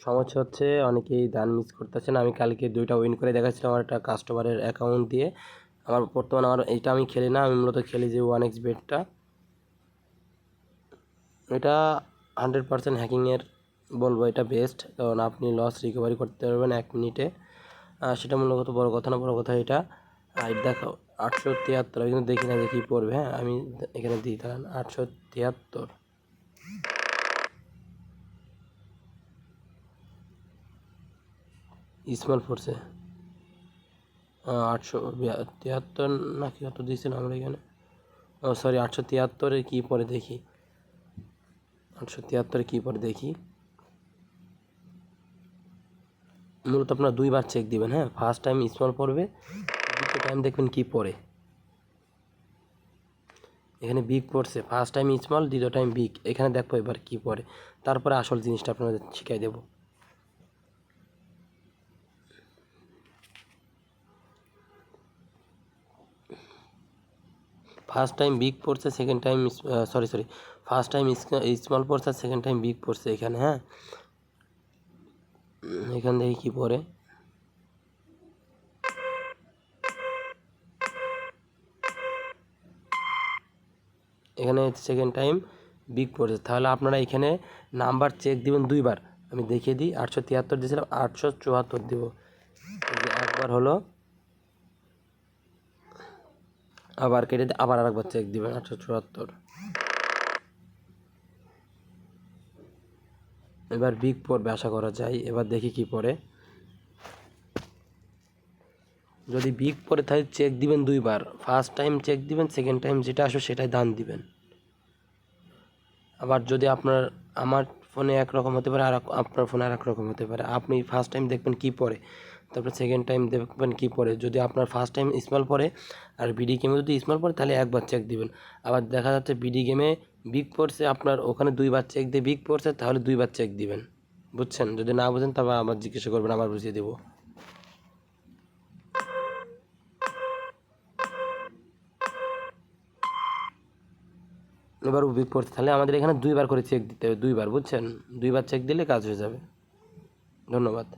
সমস্যা হচ্ছে অনেকেই দান মিস করতেছেন। আমি কালকে 2টা উইন করে দেখাচ্ছিলাম আমার একটা কাস্টমারের অ্যাকাউন্ট দিয়ে। বর্তমানে এইটা আমি খেলি না, আমি মূলত খেলি যে 1xBet-টা। এটা 100% হ্যাকিংয়ের বলবো, এটা বেস্ট, কারণ আপনি লস রিকভারি করতে পারবেন 1 মিনিটে। সেটা মূলত বড় কথা না, বড় কথা এটা দেখো 873। আমি কিন্তু দেখি না যে কী পড়বে। হ্যাঁ, আমি এখানে দিই দাঁড়ান 873 স্মল ফোর্সে 873 নাকি কত দিয়েছিলাম আমরা এখানে। ও সরি, 873-এ কী পরে দেখি, 873-এ কী পরে দেখি। মূলত আপনারা 2বার চেক দিবেন। হ্যাঁ, ফার্স্ট টাইম স্মল পড়বে, দ্বিতীয় টাইম দেখবেন কী পড়ে। এখানে বিগ পড়ছে, ফার্স্ট টাইম স্মল, দ্বিতীয় টাইম বিগ। এখানে দেখবো এবার কী পড়ে, তারপরে আসল জিনিসটা আপনাদের শিখাই দেবো। ফার্স্ট টাইম বিগ পড়ছে, second time sorry first time small পড়ছে, সেকেন্ড টাইম বিগ পড়ছে এখানে। হ্যাঁ, এখান থেকে কী পড়ে, এখানে সেকেন্ড টাইম বিগ পড়ছে। তাহলে আপনারা এখানে নাম্বার চেক দিবেন 2বার। আমি দেখিয়ে দিই, 873 দিয়েছিলাম, 874 দেব। একবার হলো, আবার কেটে দিয়ে আবার আরেকবার চেক দিবেন 874। এবার বিগ পড়বে আশা করা যায়। এবার দেখি কি পড়ে। যদি বিগ পড়ে তাহলে চেক দিবেন 2বার। ফার্স্ট টাইম চেক দিবেন, সেকেন্ড টাইম যেটা আসবে সেটাই দান দিবেন। আবার যদি আমার ফোনে একরকম হতে পারে, আর আপনার ফোনে আর এক রকম হতে পারে। আপনি ফার্স্ট টাইম দেখবেন কী পড়ে, তারপর সেকেন্ড টাইম দেখবেন কী পড়ে। যদি আপনার ফার্স্ট টাইম স্মল পড়ে আর বিডি গেমে যদি স্মল পড়ে, তাহলে একবার চেক দিবেন। আবার দেখা যাচ্ছে বিডি গেমে বিগ পড়ছে, আপনার ওখানে 2বার চেক দিয়ে বিগ পড়ছে, তাহলে 2বার চেক দিবেন। বুঝছেন? যদি না বুঝেন তবে আবার জিজ্ঞাসা করবেন, আবার বুঝিয়ে দেবো। এবার বিগ পড়ছে, তাহলে আমাদের এখানে 2বার করে চেক দিতে হবে, 2বার। বুঝছেন? 2বার চেক দিলে কাজ হয়ে যাবে। ধন্যবাদ।